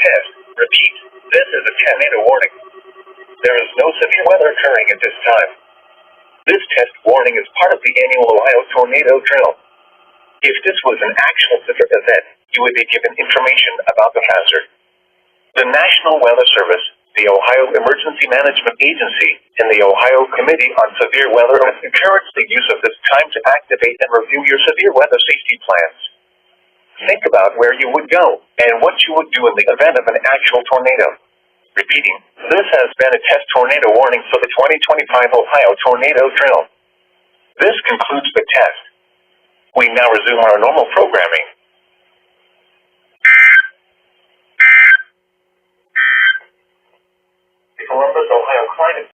test. Repeat, this is a tornado warning. There is no severe weather occurring at this time. This test warning is part of the annual Ohio tornado drill. If this was an actual severe event, you would be given information about the hazard. The National Weather Service, the Ohio Emergency Management Agency, and the Ohio Committee on Severe Weather encourage the use of this time to activate and review your severe weather safety plans. Think about where you would go and what you would do in the event of an actual tornado. Repeating, this has been a test tornado warning for the 2025 Ohio Tornado Drill. This concludes the test. We now resume our normal programming. The Columbus, Ohio climate